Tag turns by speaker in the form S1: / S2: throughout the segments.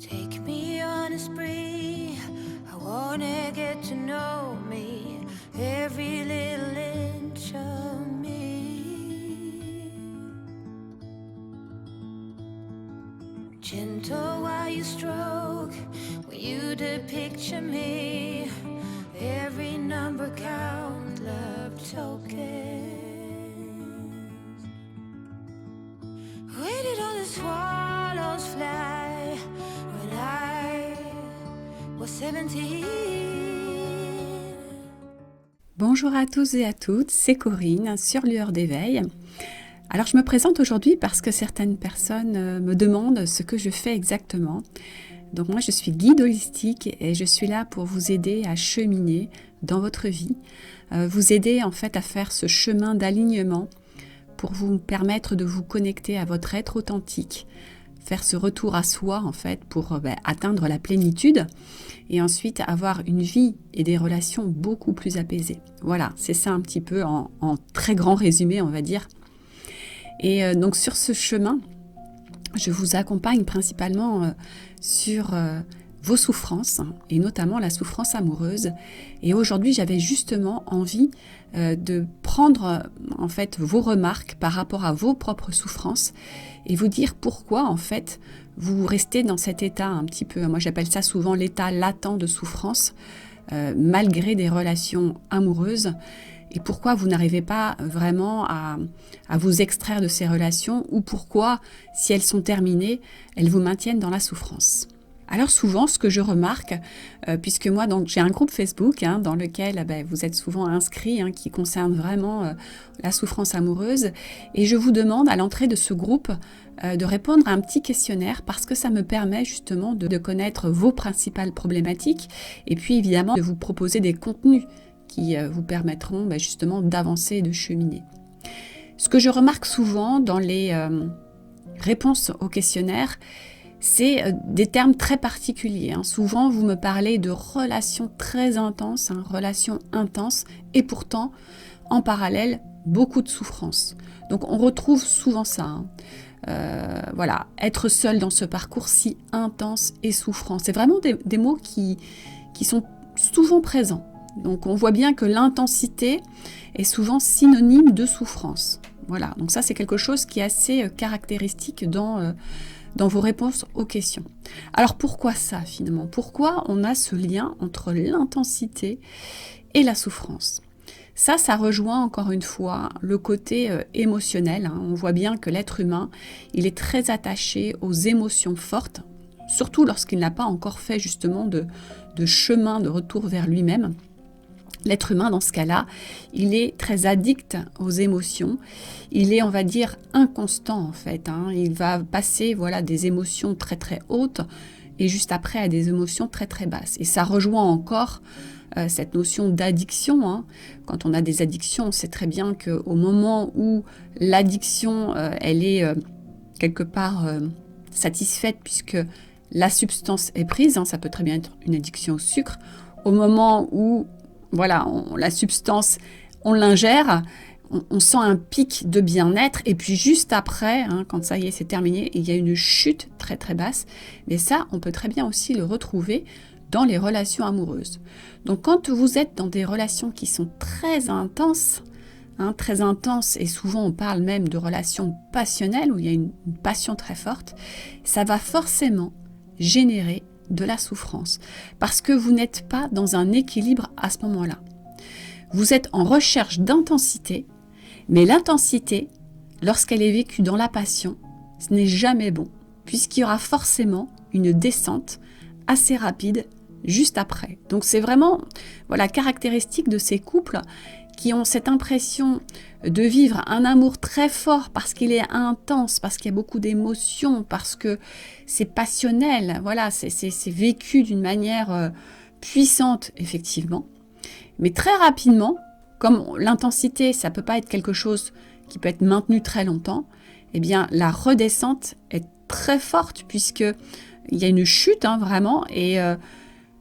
S1: Take me on a spree. I wanna get to know me, every little inch of me. Gentle while you stroke, when you depicture me, every number count, love tokens. Where did all the swallows fly when I was 17?
S2: Bonjour à tous et à toutes, c'est Corinne sur Lueur d'éveil. Alors je me présente aujourd'hui parce que certaines personnes me demandent ce que je fais exactement. Donc moi je suis guide holistique et je suis là pour vous aider à cheminer dans votre vie, vous aider en fait à faire ce chemin d'alignement pour vous permettre de vous connecter à votre être authentique, faire ce retour à soi en fait pour atteindre la plénitude et ensuite avoir une vie et des relations beaucoup plus apaisées. Voilà, c'est ça un petit peu en très grand résumé on va dire. Et donc sur ce chemin, je vous accompagne principalement sur vos souffrances et notamment la souffrance amoureuse. Et aujourd'hui, j'avais justement envie de prendre en fait vos remarques par rapport à vos propres souffrances et vous dire pourquoi en fait vous restez dans cet état un petit peu, moi j'appelle ça souvent l'état latent de souffrance malgré des relations amoureuses. Et pourquoi vous n'arrivez pas vraiment à vous extraire de ces relations ou pourquoi, si elles sont terminées, elles vous maintiennent dans la souffrance. Alors souvent, ce que je remarque, puisque moi donc, j'ai un groupe Facebook dans lequel vous êtes souvent inscrits, qui concerne vraiment la souffrance amoureuse, et je vous demande à l'entrée de ce groupe de répondre à un petit questionnaire parce que ça me permet justement de connaître vos principales problématiques et puis évidemment de vous proposer des contenus qui vous permettront justement d'avancer et de cheminer. Ce que je remarque souvent dans les réponses au questionnaire, c'est des termes très particuliers. Souvent, vous me parlez de relations très intenses, relations intenses, et pourtant, en parallèle, beaucoup de souffrance. Donc, on retrouve souvent ça. Voilà, être seul dans ce parcours si intense et souffrant. C'est vraiment des mots qui sont souvent présents. Donc on voit bien que l'intensité est souvent synonyme de souffrance. Voilà, donc ça c'est quelque chose qui est assez caractéristique dans vos réponses aux questions. Alors pourquoi ça finalement ? Pourquoi on a ce lien entre l'intensité et la souffrance ? Ça rejoint encore une fois le côté émotionnel. On voit bien que l'être humain, il est très attaché aux émotions fortes, surtout lorsqu'il n'a pas encore fait justement de chemin de retour vers lui-même. L'être humain, dans ce cas-là, il est très addict aux émotions. Il est, on va dire, inconstant en fait. Il va passer des émotions très très hautes et juste après à des émotions très très basses. Et ça rejoint encore cette notion d'addiction. Quand on a des addictions, on sait très bien qu'au moment où l'addiction, elle est quelque part satisfaite puisque la substance est prise, ça peut très bien être une addiction au sucre, au moment où la substance, on l'ingère, on sent un pic de bien-être et puis juste après, quand ça y est, c'est terminé, il y a une chute très très basse. Mais ça, on peut très bien aussi le retrouver dans les relations amoureuses. Donc quand vous êtes dans des relations qui sont très intenses et souvent on parle même de relations passionnelles où il y a une passion très forte, ça va forcément générer de la souffrance, parce que vous n'êtes pas dans un équilibre à ce moment-là. Vous êtes en recherche d'intensité, mais l'intensité, lorsqu'elle est vécue dans la passion, ce n'est jamais bon, puisqu'il y aura forcément une descente assez rapide juste après. Donc c'est vraiment caractéristique de ces couples qui ont cette impression de vivre un amour très fort parce qu'il est intense, parce qu'il y a beaucoup d'émotions, parce que c'est passionnel, c'est vécu d'une manière puissante, effectivement. Mais très rapidement, comme l'intensité, ça ne peut pas être quelque chose qui peut être maintenu très longtemps, eh bien la redescente est très forte puisqu'il y a une chute vraiment et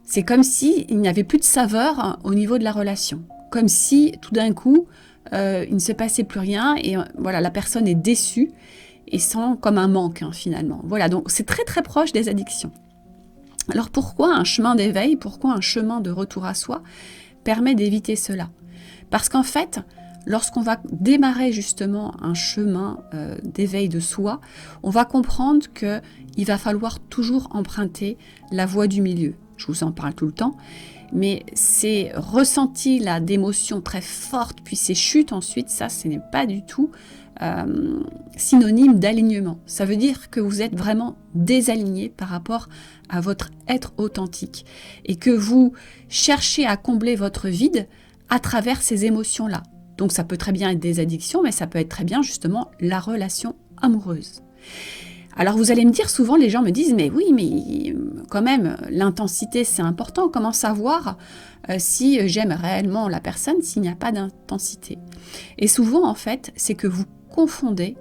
S2: c'est comme s'il n'y avait plus de saveur au niveau de la relation. Comme si tout d'un coup, il ne se passait plus rien et la personne est déçue et sent comme un manque finalement. Voilà, donc c'est très très proche des addictions. Alors pourquoi un chemin d'éveil, pourquoi un chemin de retour à soi permet d'éviter cela? Parce qu'en fait, lorsqu'on va démarrer justement un chemin d'éveil de soi, on va comprendre qu'il va falloir toujours emprunter la voie du milieu. Je vous en parle tout le temps, mais ces ressentis là d'émotions très fortes, puis ces chutes ensuite, ça, ce n'est pas du tout synonyme d'alignement. Ça veut dire que vous êtes vraiment désaligné par rapport à votre être authentique et que vous cherchez à combler votre vide à travers ces émotions-là. Donc ça peut très bien être des addictions, mais ça peut être très bien justement la relation amoureuse. Alors vous allez me dire, souvent les gens me disent, mais oui, mais quand même, l'intensité c'est important, comment savoir si j'aime réellement la personne s'il n'y a pas d'intensité? Et souvent en fait, c'est que vous confondez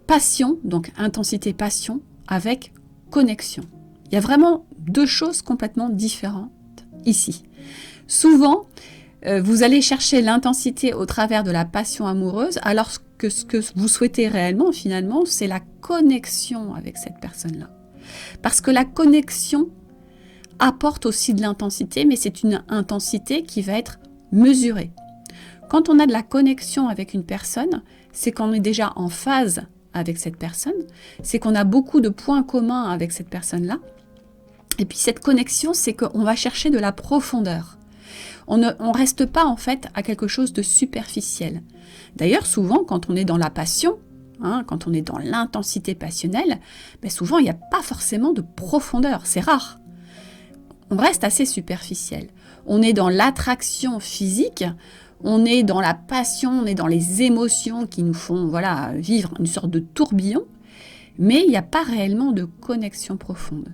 S2: passion, donc intensité passion, avec connexion. Il y a vraiment deux choses complètement différentes ici. Souvent, vous allez chercher l'intensité au travers de la passion amoureuse, alors que ce que vous souhaitez réellement, finalement, c'est la connexion avec cette personne-là. Parce que la connexion apporte aussi de l'intensité, mais c'est une intensité qui va être mesurée. Quand on a de la connexion avec une personne, c'est qu'on est déjà en phase avec cette personne, c'est qu'on a beaucoup de points communs avec cette personne-là. Et puis cette connexion, c'est qu'on va chercher de la profondeur. On ne reste pas en fait à quelque chose de superficiel. D'ailleurs, souvent, quand on est dans la passion, quand on est dans l'intensité passionnelle, souvent, il n'y a pas forcément de profondeur. C'est rare. On reste assez superficiel. On est dans l'attraction physique, on est dans la passion, on est dans les émotions qui nous font vivre une sorte de tourbillon, mais il n'y a pas réellement de connexion profonde.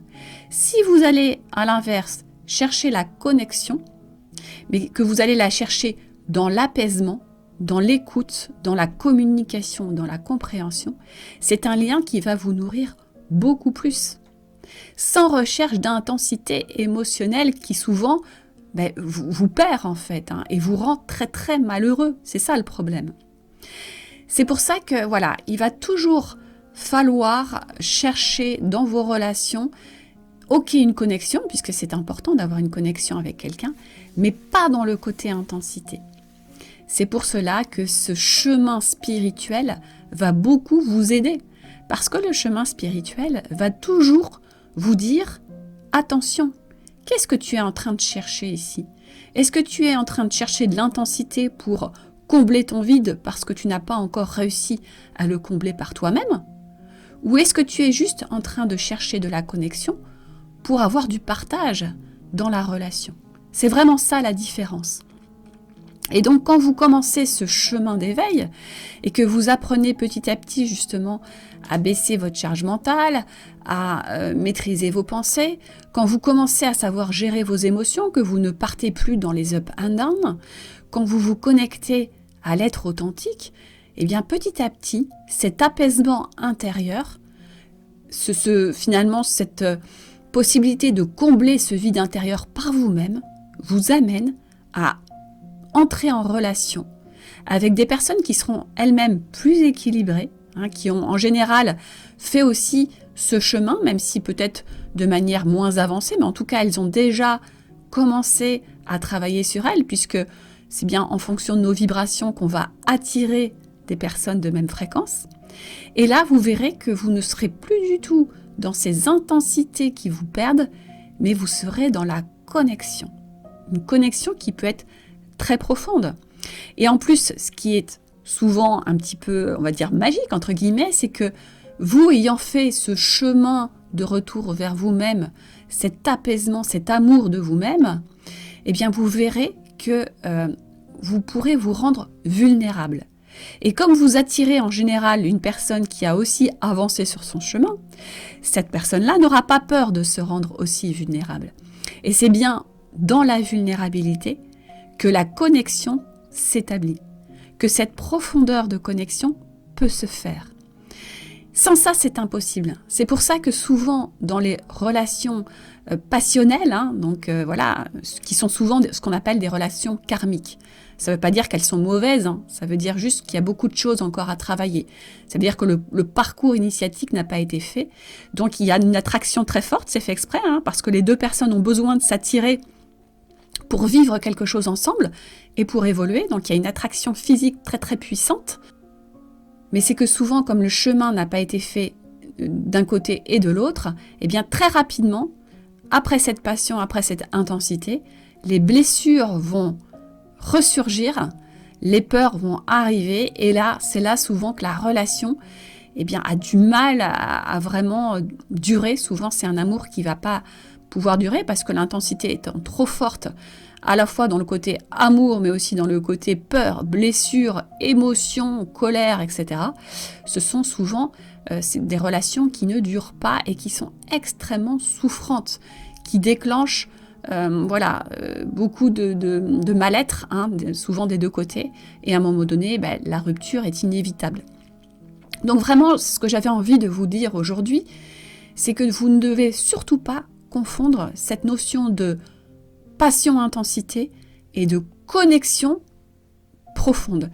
S2: Si vous allez, à l'inverse, chercher la connexion, mais que vous allez la chercher dans l'apaisement, dans l'écoute, dans la communication, dans la compréhension, c'est un lien qui va vous nourrir beaucoup plus. Sans recherche d'intensité émotionnelle qui souvent vous perd en fait et vous rend très très malheureux. C'est ça le problème. C'est pour ça que il va toujours falloir chercher dans vos relations une connexion, puisque c'est important d'avoir une connexion avec quelqu'un, mais pas dans le côté intensité. C'est pour cela que ce chemin spirituel va beaucoup vous aider, parce que le chemin spirituel va toujours vous dire « Attention, qu'est-ce que tu es en train de chercher ici? Est-ce que tu es en train de chercher de l'intensité pour combler ton vide parce que tu n'as pas encore réussi à le combler par toi-même? Ou est-ce que tu es juste en train de chercher de la connexion pour avoir du partage dans la relation? C'est vraiment ça la différence. Et donc quand vous commencez ce chemin d'éveil et que vous apprenez petit à petit justement à baisser votre charge mentale, à maîtriser vos pensées, quand vous commencez à savoir gérer vos émotions, que vous ne partez plus dans les up and down, quand vous vous connectez à l'être authentique, eh bien petit à petit, cet apaisement intérieur, finalement cette possibilité de combler ce vide intérieur par vous-même, vous amène à entrer en relation avec des personnes qui seront elles-mêmes plus équilibrées, qui ont en général fait aussi ce chemin, même si peut-être de manière moins avancée, mais en tout cas elles ont déjà commencé à travailler sur elles, puisque c'est bien en fonction de nos vibrations qu'on va attirer des personnes de même fréquence. Et là, vous verrez que vous ne serez plus du tout dans ces intensités qui vous perdent, mais vous serez dans la connexion. Une connexion qui peut être très profonde. Et en plus, ce qui est souvent un petit peu, on va dire, magique, entre guillemets, c'est que vous ayant fait ce chemin de retour vers vous-même, cet apaisement, cet amour de vous-même, eh bien, vous verrez que vous pourrez vous rendre vulnérable. Et comme vous attirez en général une personne qui a aussi avancé sur son chemin, cette personne-là n'aura pas peur de se rendre aussi vulnérable. Et c'est bien dans la vulnérabilité que la connexion s'établit, que cette profondeur de connexion peut se faire. Sans ça, c'est impossible. C'est pour ça que souvent, dans les relations passionnelles, qui sont souvent ce qu'on appelle des relations karmiques. Ça ne veut pas dire qu'elles sont mauvaises, hein. Ça veut dire juste qu'il y a beaucoup de choses encore à travailler. Ça veut dire que le parcours initiatique n'a pas été fait. Donc il y a une attraction très forte, c'est fait exprès, hein, parce que les deux personnes ont besoin de s'attirer pour vivre quelque chose ensemble et pour évoluer. Donc il y a une attraction physique très très puissante. Mais c'est que souvent, comme le chemin n'a pas été fait d'un côté et de l'autre, eh bien très rapidement, après cette passion, après cette intensité, les blessures vont ressurgir, les peurs vont arriver, et là, c'est là souvent que la relation eh bien, a du mal à vraiment durer. Souvent, c'est un amour qui ne va pas pouvoir durer parce que l'intensité étant trop forte, à la fois dans le côté amour, mais aussi dans le côté peur, blessure, émotion, colère, etc. Ce sont souvent des relations qui ne durent pas et qui sont extrêmement souffrantes, qui déclenchent beaucoup de mal-être, hein, souvent des deux côtés. Et à un moment donné, la rupture est inévitable. Donc vraiment, ce que j'avais envie de vous dire aujourd'hui, c'est que vous ne devez surtout pas confondre cette notion de passion-intensité et de connexion profonde.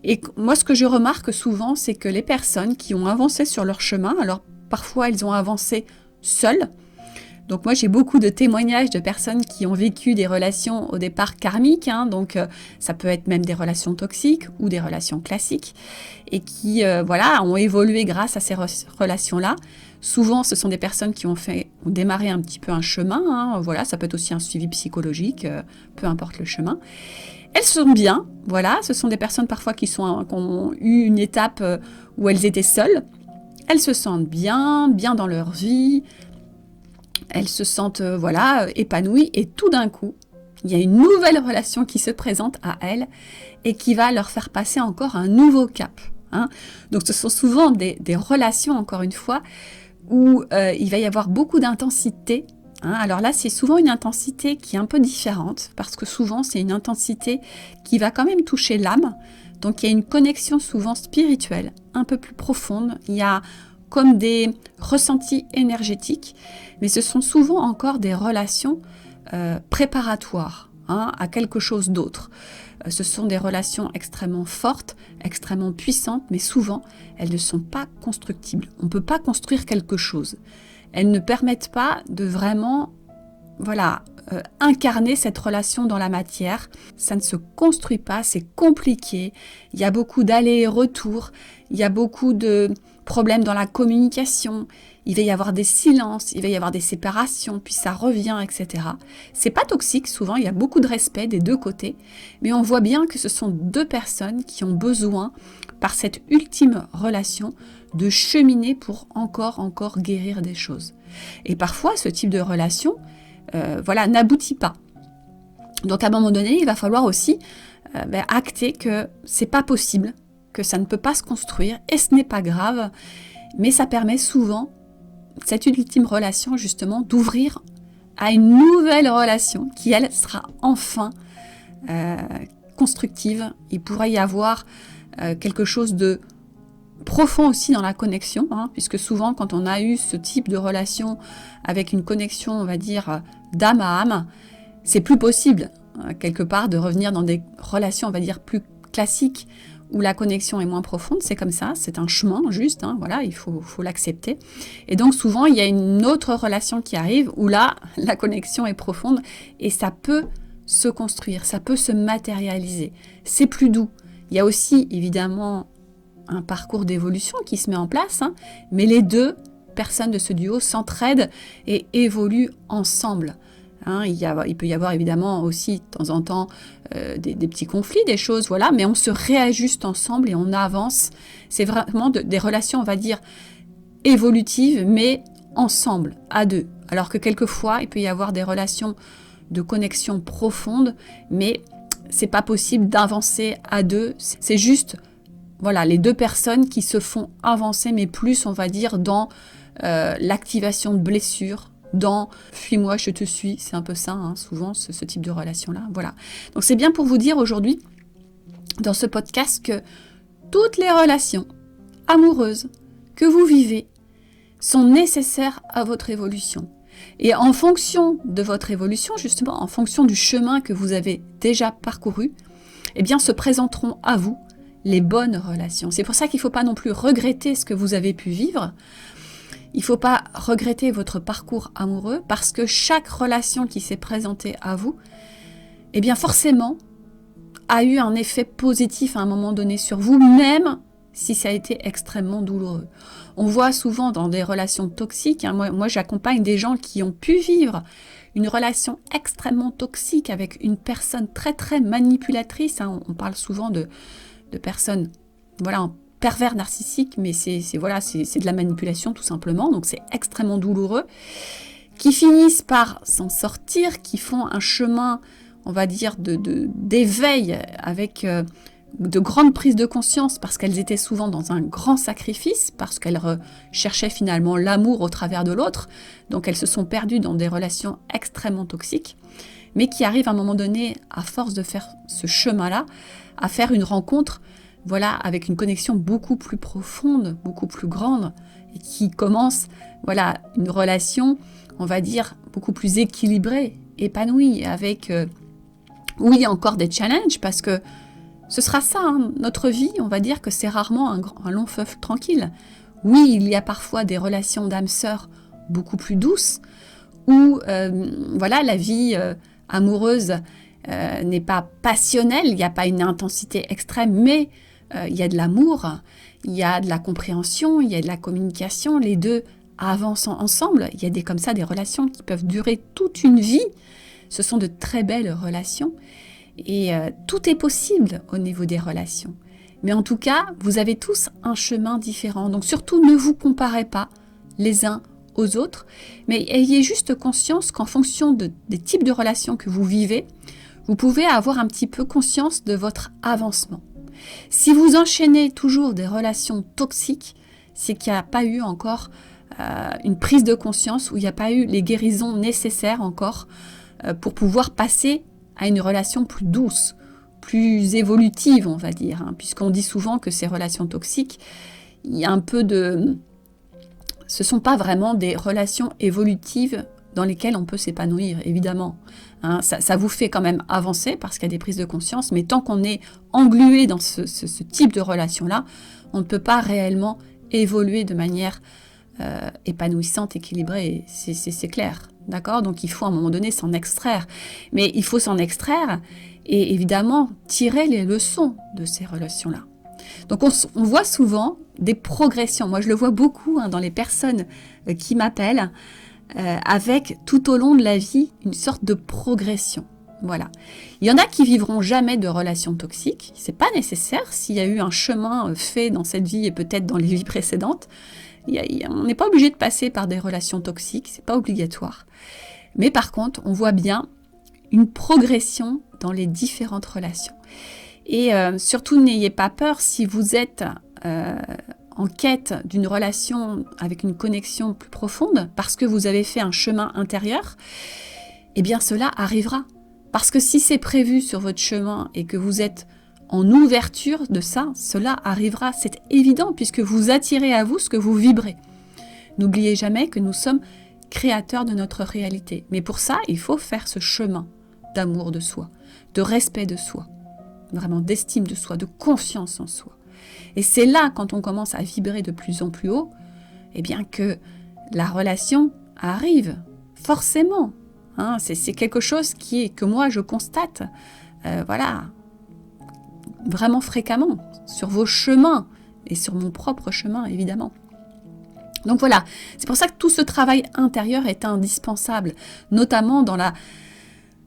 S2: Et moi, ce que je remarque souvent, c'est que les personnes qui ont avancé sur leur chemin, alors parfois elles ont avancé seules. Donc moi, j'ai beaucoup de témoignages de personnes qui ont vécu des relations au départ karmiques, hein, donc ça peut être même des relations toxiques ou des relations classiques, et qui ont évolué grâce à ces relations-là. Souvent, ce sont des personnes qui ont démarré un petit peu un chemin, hein, ça peut être aussi un suivi psychologique, peu importe le chemin. Elles sont bien, ce sont des personnes parfois qui ont eu une étape où elles étaient seules. Elles se sentent bien dans leur vie, elles se sentent épanouies, et tout d'un coup, il y a une nouvelle relation qui se présente à elles et qui va leur faire passer encore un nouveau cap. Hein. Donc ce sont souvent des relations, encore une fois, où il va y avoir beaucoup d'intensité. Hein. Alors là, c'est souvent une intensité qui est un peu différente, parce que souvent, c'est une intensité qui va quand même toucher l'âme. Donc il y a une connexion souvent spirituelle, un peu plus profonde. Il y a comme des ressentis énergétiques, mais ce sont souvent encore des relations préparatoires à quelque chose d'autre. Ce sont des relations extrêmement fortes, extrêmement puissantes, mais souvent, elles ne sont pas constructibles. On ne peut pas construire quelque chose. Elles ne permettent pas de vraiment incarner cette relation dans la matière. Ça ne se construit pas, c'est compliqué. Il y a beaucoup d'allers et retours. Il y a beaucoup de problèmes dans la communication. Il va y avoir des silences, il va y avoir des séparations, puis ça revient, etc. C'est pas toxique, souvent, il y a beaucoup de respect des deux côtés, mais on voit bien que ce sont deux personnes qui ont besoin, par cette ultime relation, de cheminer pour encore guérir des choses. Et parfois, ce type de relation, n'aboutit pas. Donc à un moment donné, il va falloir aussi acter que c'est pas possible, que ça ne peut pas se construire, et ce n'est pas grave, mais ça permet souvent, cette ultime relation justement, d'ouvrir à une nouvelle relation qui, elle, sera enfin constructive. Il pourrait y avoir quelque chose de profond aussi dans la connexion, puisque souvent quand on a eu ce type de relation avec une connexion, on va dire, d'âme à âme, c'est plus possible, quelque part, de revenir dans des relations, on va dire, plus classiques, où la connexion est moins profonde. C'est comme ça, c'est un chemin juste, il faut l'accepter. Et donc souvent, il y a une autre relation qui arrive, où là, la connexion est profonde, et ça peut se construire, ça peut se matérialiser. C'est plus doux. Il y a aussi, évidemment, un parcours d'évolution qui se met en place, mais les deux personnes de ce duo s'entraident et évoluent ensemble. Il peut y avoir évidemment aussi de temps en temps des petits conflits, des choses, mais on se réajuste ensemble et on avance. C'est vraiment des relations, on va dire, évolutives, mais ensemble, à deux. Alors que quelquefois, il peut y avoir des relations de connexion profonde, mais c'est pas possible d'avancer à deux. C'est juste les deux personnes qui se font avancer, mais plus, on va dire, dans l'activation de blessures, dans « fuis-moi, je te suis », c'est un peu ça, souvent, ce type de relation-là. Voilà. Donc c'est bien pour vous dire aujourd'hui, dans ce podcast, que toutes les relations amoureuses que vous vivez sont nécessaires à votre évolution. Et en fonction de votre évolution, justement, en fonction du chemin que vous avez déjà parcouru, eh bien se présenteront à vous les bonnes relations. C'est pour ça qu'il ne faut pas non plus regretter ce que vous avez pu vivre. Il ne faut pas regretter votre parcours amoureux parce que chaque relation qui s'est présentée à vous, eh bien forcément, a eu un effet positif à un moment donné sur vous, même si ça a été extrêmement douloureux. On voit souvent dans des relations toxiques, moi j'accompagne des gens qui ont pu vivre une relation extrêmement toxique avec une personne très très manipulatrice. On parle souvent de personnes pervers narcissiques, mais c'est de la manipulation tout simplement, donc c'est extrêmement douloureux, qui finissent par s'en sortir, qui font un chemin, on va dire, d'éveil avec de grandes prises de conscience parce qu'elles étaient souvent dans un grand sacrifice, parce qu'elles cherchaient finalement l'amour au travers de l'autre, donc elles se sont perdues dans des relations extrêmement toxiques, mais qui arrivent à un moment donné, à force de faire ce chemin-là, à faire une rencontre avec une connexion beaucoup plus profonde, beaucoup plus grande, et qui commence une relation, on va dire, beaucoup plus équilibrée, épanouie, avec oui, encore des challenges, parce que ce sera ça, notre vie, on va dire que c'est rarement un long fleuve tranquille. Oui, il y a parfois des relations d'âme sœur beaucoup plus douces, où la vie amoureuse n'est pas passionnelle, il n'y a pas une intensité extrême, mais il y a de l'amour, il y a de la compréhension, il y a de la communication, les deux avancent ensemble. Il y a des relations qui peuvent durer toute une vie. Ce sont de très belles relations et tout est possible au niveau des relations. Mais en tout cas, vous avez tous un chemin différent. Donc surtout, ne vous comparez pas les uns aux autres, mais ayez juste conscience qu'en fonction des types de relations que vous vivez, vous pouvez avoir un petit peu conscience de votre avancement. Si vous enchaînez toujours des relations toxiques, c'est qu'il n'y a pas eu encore une prise de conscience, où il n'y a pas eu les guérisons nécessaires encore pour pouvoir passer à une relation plus douce, plus évolutive, on va dire, puisqu'on dit souvent que ces relations toxiques, il y a un peu de... Ce ne sont pas vraiment des relations évolutives dans lesquelles on peut s'épanouir, évidemment. Ça vous fait quand même avancer parce qu'il y a des prises de conscience, mais tant qu'on est englué dans ce type de relation-là, on ne peut pas réellement évoluer de manière épanouissante, équilibrée, c'est clair. D'accord ? Donc il faut à un moment donné s'en extraire. Mais il faut s'en extraire et évidemment tirer les leçons de ces relations-là. Donc on voit souvent des progressions. Moi je le vois beaucoup dans les personnes qui m'appellent, avec tout au long de la vie une sorte de progression. Voilà. Il y en a qui vivront jamais de relations toxiques. C'est pas nécessaire s'il y a eu un chemin fait dans cette vie et peut-être dans les vies précédentes. On n'est pas obligé de passer par des relations toxiques, c'est pas obligatoire. Mais par contre, on voit bien une progression dans les différentes relations. Et surtout, n'ayez pas peur si vous êtes en quête d'une relation avec une connexion plus profonde, parce que vous avez fait un chemin intérieur, eh bien cela arrivera. Parce que si c'est prévu sur votre chemin et que vous êtes en ouverture de ça, cela arrivera, c'est évident, puisque vous attirez à vous ce que vous vibrez. N'oubliez jamais que nous sommes créateurs de notre réalité. Mais pour ça, il faut faire ce chemin d'amour de soi, de respect de soi, vraiment d'estime de soi, de confiance en soi. Et c'est là, quand on commence à vibrer de plus en plus haut, eh bien que la relation arrive, forcément. C'est quelque chose que moi je constate, vraiment fréquemment, sur vos chemins et sur mon propre chemin, évidemment. Donc voilà, c'est pour ça que tout ce travail intérieur est indispensable, notamment dans la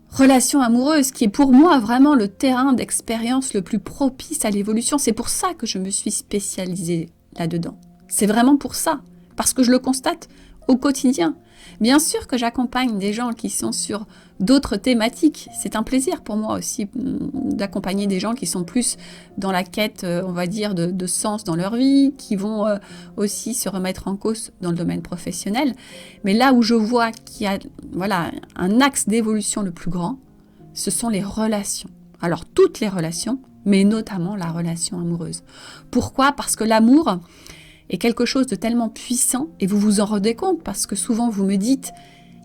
S2: relation amoureuse, qui est pour moi vraiment le terrain d'expérience le plus propice à l'évolution. C'est pour ça que je me suis spécialisée là-dedans. C'est vraiment pour ça, parce que je le constate au quotidien. Bien sûr que j'accompagne des gens qui sont sur d'autres thématiques. C'est un plaisir pour moi aussi d'accompagner des gens qui sont plus dans la quête, on va dire, de sens dans leur vie, qui vont aussi se remettre en cause dans le domaine professionnel. Mais là où je vois qu'il y a un axe d'évolution le plus grand, ce sont les relations. Alors toutes les relations, mais notamment la relation amoureuse. Pourquoi ? Parce que l'amour est quelque chose de tellement puissant, et vous vous en rendez compte, parce que souvent vous me dites,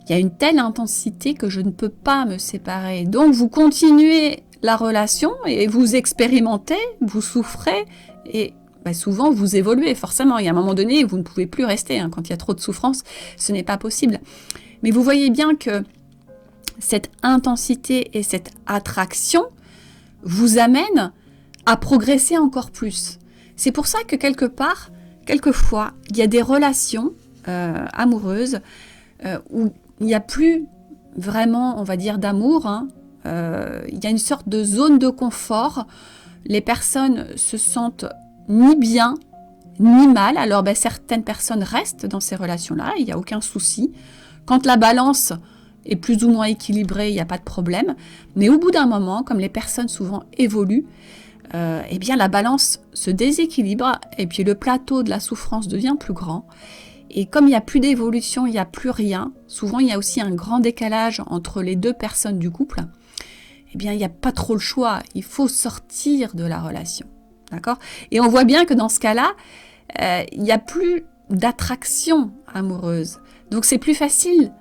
S2: il y a une telle intensité que je ne peux pas me séparer. Donc vous continuez la relation et vous expérimentez, vous souffrez et souvent vous évoluez forcément. Et à un moment donné, vous ne pouvez plus rester. Quand il y a trop de souffrance, ce n'est pas possible. Mais vous voyez bien que cette intensité et cette attraction vous amènent à progresser encore plus. C'est pour ça que quelquefois, il y a des relations amoureuses où il n'y a plus vraiment, on va dire, d'amour. Il y a une sorte de zone de confort. Les personnes se sentent ni bien, ni mal. Alors, certaines personnes restent dans ces relations-là, il n'y a aucun souci. Quand la balance est plus ou moins équilibrée, il n'y a pas de problème. Mais au bout d'un moment, comme les personnes souvent évoluent, la balance se déséquilibre et puis le plateau de la souffrance devient plus grand. Et comme il n'y a plus d'évolution, il n'y a plus rien, souvent il y a aussi un grand décalage entre les deux personnes du couple, il n'y a pas trop le choix, il faut sortir de la relation. D'accord ? Et on voit bien que dans ce cas-là, il n'y a plus d'attraction amoureuse. Donc c'est plus facile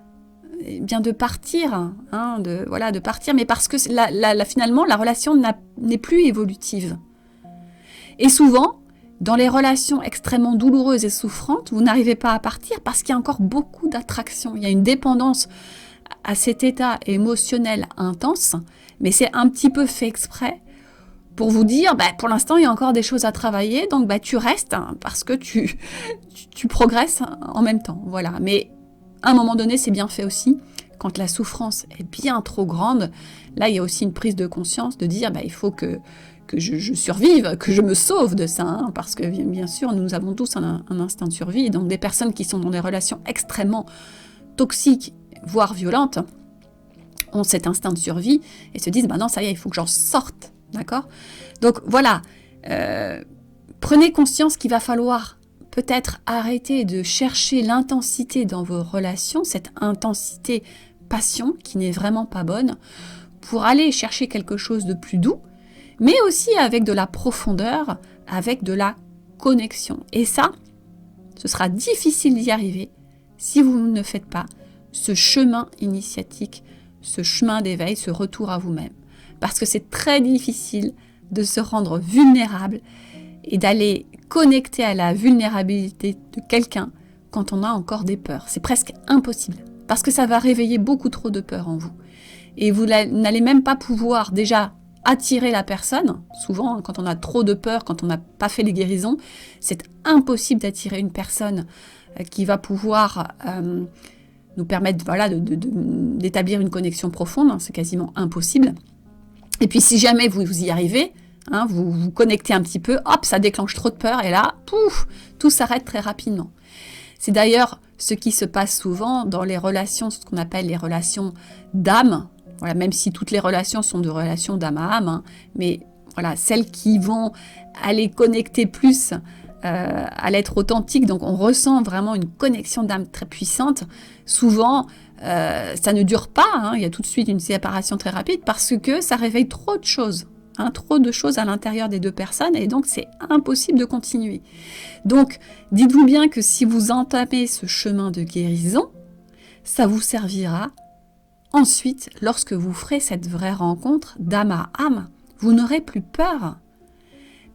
S2: de partir, de partir, mais parce que finalement la relation n'est plus évolutive. Et souvent, dans les relations extrêmement douloureuses et souffrantes, vous n'arrivez pas à partir parce qu'il y a encore beaucoup d'attraction. Il y a une dépendance à cet état émotionnel intense, mais c'est un petit peu fait exprès pour vous dire, pour l'instant, il y a encore des choses à travailler, donc tu restes parce que tu progresses en même temps. Voilà. Mais à un moment donné, c'est bien fait aussi. Quand la souffrance est bien trop grande, là, il y a aussi une prise de conscience de dire, il faut que je survive, que je me sauve de ça, parce que bien sûr, nous avons tous un instinct de survie. Donc des personnes qui sont dans des relations extrêmement toxiques, voire violentes, ont cet instinct de survie et se disent, non, ça y est, il faut que j'en sorte, d'accord ? Donc voilà, prenez conscience qu'il va falloir peut-être arrêter de chercher l'intensité dans vos relations, cette intensité passion qui n'est vraiment pas bonne, pour aller chercher quelque chose de plus doux, mais aussi avec de la profondeur, avec de la connexion. Et ça, ce sera difficile d'y arriver si vous ne faites pas ce chemin initiatique, ce chemin d'éveil, ce retour à vous-même. Parce que c'est très difficile de se rendre vulnérable et d'aller connecter à la vulnérabilité de quelqu'un quand on a encore des peurs. C'est presque impossible, parce que ça va réveiller beaucoup trop de peur en vous. Et vous n'allez même pas pouvoir déjà attirer la personne. Souvent, quand on a trop de peur, quand on n'a pas fait les guérisons, c'est impossible d'attirer une personne qui va pouvoir nous permettre d'établir une connexion profonde. C'est quasiment impossible. Et puis si jamais vous y arrivez, vous vous connectez un petit peu, hop, ça déclenche trop de peur et là, pouf, tout s'arrête très rapidement. C'est d'ailleurs ce qui se passe souvent dans les relations, ce qu'on appelle les relations d'âme. Voilà, même si toutes les relations sont de relations d'âme à âme, mais voilà, celles qui vont aller connecter plus à l'être authentique, donc on ressent vraiment une connexion d'âme très puissante, souvent ça ne dure pas, il y a tout de suite une séparation très rapide parce que ça réveille trop de choses. Trop de choses à l'intérieur des deux personnes et donc c'est impossible de continuer. Donc dites-vous bien que si vous entamez ce chemin de guérison, ça vous servira ensuite lorsque vous ferez cette vraie rencontre d'âme à âme. Vous n'aurez plus peur.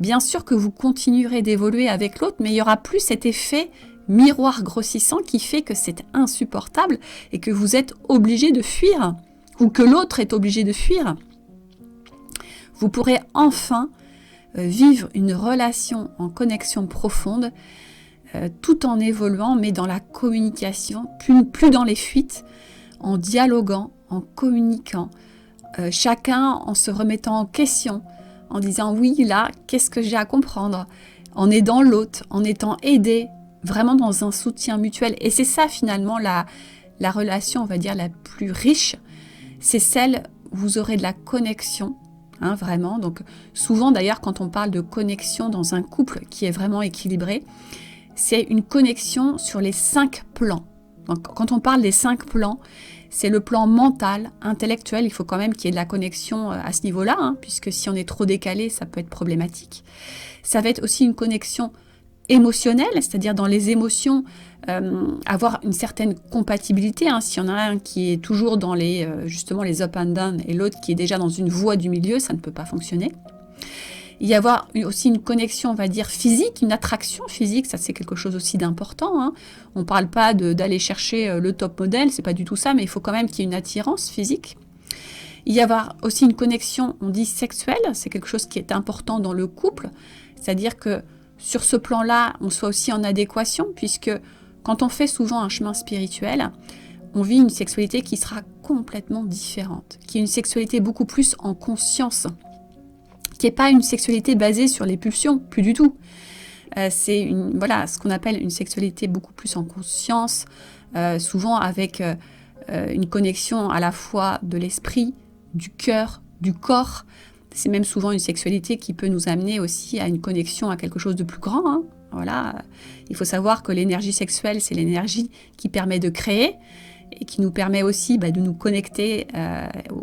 S2: Bien sûr que vous continuerez d'évoluer avec l'autre, mais il n'y aura plus cet effet miroir grossissant qui fait que c'est insupportable et que vous êtes obligé de fuir ou que l'autre est obligé de fuir. Vous pourrez enfin vivre une relation en connexion profonde tout en évoluant, mais dans la communication, plus dans les fuites, en dialoguant, en communiquant, chacun en se remettant en question, en disant oui, là, qu'est-ce que j'ai à comprendre, en aidant l'autre, en étant aidé, vraiment dans un soutien mutuel. Et c'est ça finalement la relation, on va dire, la plus riche, c'est celle où vous aurez de la connexion, vraiment. Donc souvent d'ailleurs quand on parle de connexion dans un couple qui est vraiment équilibré, c'est une connexion sur les 5 plans. Donc quand on parle des 5 plans, c'est le plan mental, intellectuel, il faut quand même qu'il y ait de la connexion à ce niveau-là, puisque si on est trop décalé, ça peut être problématique. Ça va être aussi une connexion émotionnel, c'est-à-dire dans les émotions, avoir une certaine compatibilité. S'il y en a un qui est toujours dans justement les up and down et l'autre qui est déjà dans une voie du milieu, ça ne peut pas fonctionner. Il y avoir aussi une connexion, on va dire, physique, une attraction physique, ça c'est quelque chose aussi d'important. On ne parle pas d'aller chercher le top modèle, c'est pas du tout ça, mais il faut quand même qu'il y ait une attirance physique. Il y avoir aussi une connexion, on dit sexuelle, c'est quelque chose qui est important dans le couple, c'est-à-dire que sur ce plan-là, on soit aussi en adéquation, puisque quand on fait souvent un chemin spirituel, on vit une sexualité qui sera complètement différente, qui est une sexualité beaucoup plus en conscience, qui n'est pas une sexualité basée sur les pulsions, plus du tout. C'est ce qu'on appelle une sexualité beaucoup plus en conscience, souvent avec une connexion à la fois de l'esprit, du cœur, du corps. C'est même souvent une sexualité qui peut nous amener aussi à une connexion à quelque chose de plus grand. Voilà. Il faut savoir que l'énergie sexuelle, c'est l'énergie qui permet de créer et qui nous permet aussi de nous connecter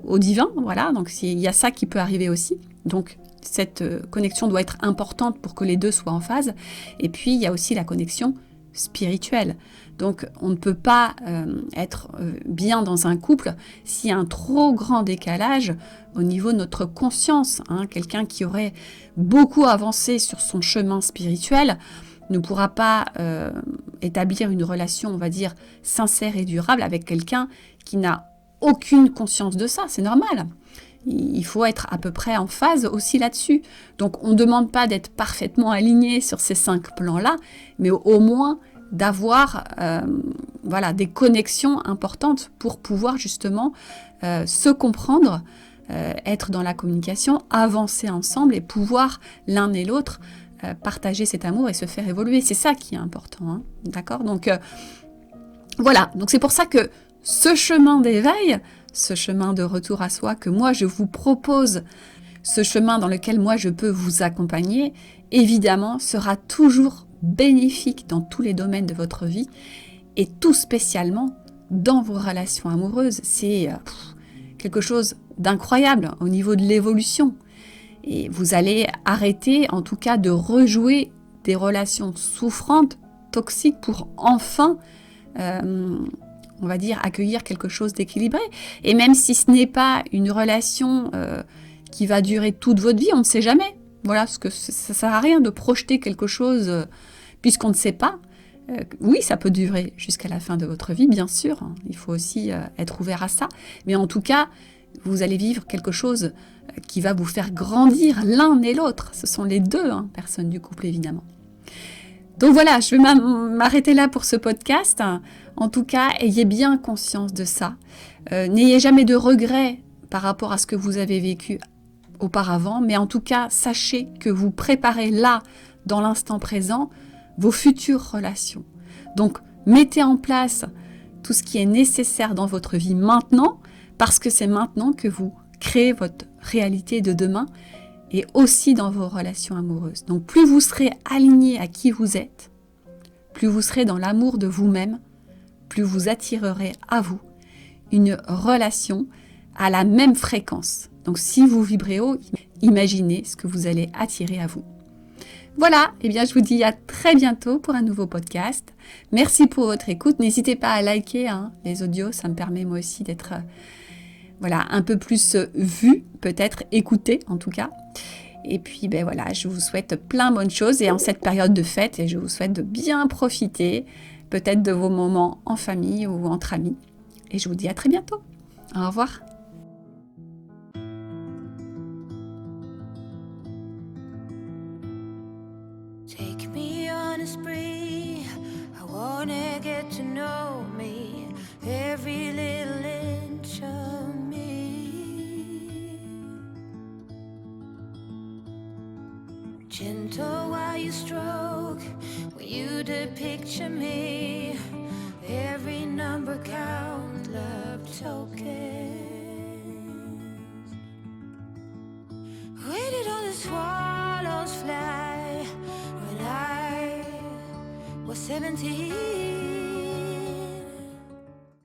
S2: au divin. Voilà. Donc il y a ça qui peut arriver aussi. Donc cette connexion doit être importante pour que les deux soient en phase. Et puis il y a aussi la connexion spirituelle. Donc on ne peut pas être bien dans un couple s'il y a un trop grand décalage au niveau de notre conscience. Quelqu'un qui aurait beaucoup avancé sur son chemin spirituel ne pourra pas établir une relation, on va dire, sincère et durable avec quelqu'un qui n'a aucune conscience de ça. C'est normal. Il faut être à peu près en phase aussi là-dessus. Donc on ne demande pas d'être parfaitement aligné sur ces 5 plans-là, mais au moins d'avoir des connexions importantes pour pouvoir justement se comprendre, être dans la communication, avancer ensemble et pouvoir l'un et l'autre partager cet amour et se faire évoluer. C'est ça qui est important, d'accord ? Donc voilà, donc c'est pour ça que ce chemin d'éveil, ce chemin de retour à soi que moi je vous propose, ce chemin dans lequel moi je peux vous accompagner, évidemment sera toujours bénéfique dans tous les domaines de votre vie et tout spécialement dans vos relations amoureuses. C'est quelque chose d'incroyable au niveau de l'évolution. Et vous allez arrêter en tout cas de rejouer des relations souffrantes, toxiques pour enfin on va dire, accueillir quelque chose d'équilibré. Et même si ce n'est pas une relation qui va durer toute votre vie, on ne sait jamais. Voilà, parce que ça ne sert à rien de projeter quelque chose puisqu'on ne sait pas. Oui, ça peut durer jusqu'à la fin de votre vie, bien sûr. Il faut aussi être ouvert à ça. Mais en tout cas, vous allez vivre quelque chose qui va vous faire grandir l'un et l'autre. Ce sont les deux personnes du couple, évidemment. Donc voilà, je vais m'arrêter là pour ce podcast. En tout cas, ayez bien conscience de ça. N'ayez jamais de regrets par rapport à ce que vous avez vécu auparavant, mais en tout cas, sachez que vous préparez là, dans l'instant présent, vos futures relations. Donc, mettez en place tout ce qui est nécessaire dans votre vie maintenant, parce que c'est maintenant que vous créez votre réalité de demain, et aussi dans vos relations amoureuses. Donc plus vous serez aligné à qui vous êtes, plus vous serez dans l'amour de vous-même, plus vous attirerez à vous une relation à la même fréquence. Donc si vous vibrez haut, imaginez ce que vous allez attirer à vous. Voilà, et bien je vous dis à très bientôt pour un nouveau podcast. Merci pour votre écoute. N'hésitez pas à liker les audios, ça me permet moi aussi d'être un peu plus vu, peut-être écouté en tout cas. Et puis je vous souhaite plein de bonnes choses et en cette période de fête, et je vous souhaite de bien profiter peut-être de vos moments en famille ou entre amis. Et je vous dis à très bientôt. Au revoir.
S1: Take me on a spree. I wanna get to know me, every little inch of me. Gentle while you stroke, when you picture me, every number count, love tokens. Where did all the swallows fly when I was 17?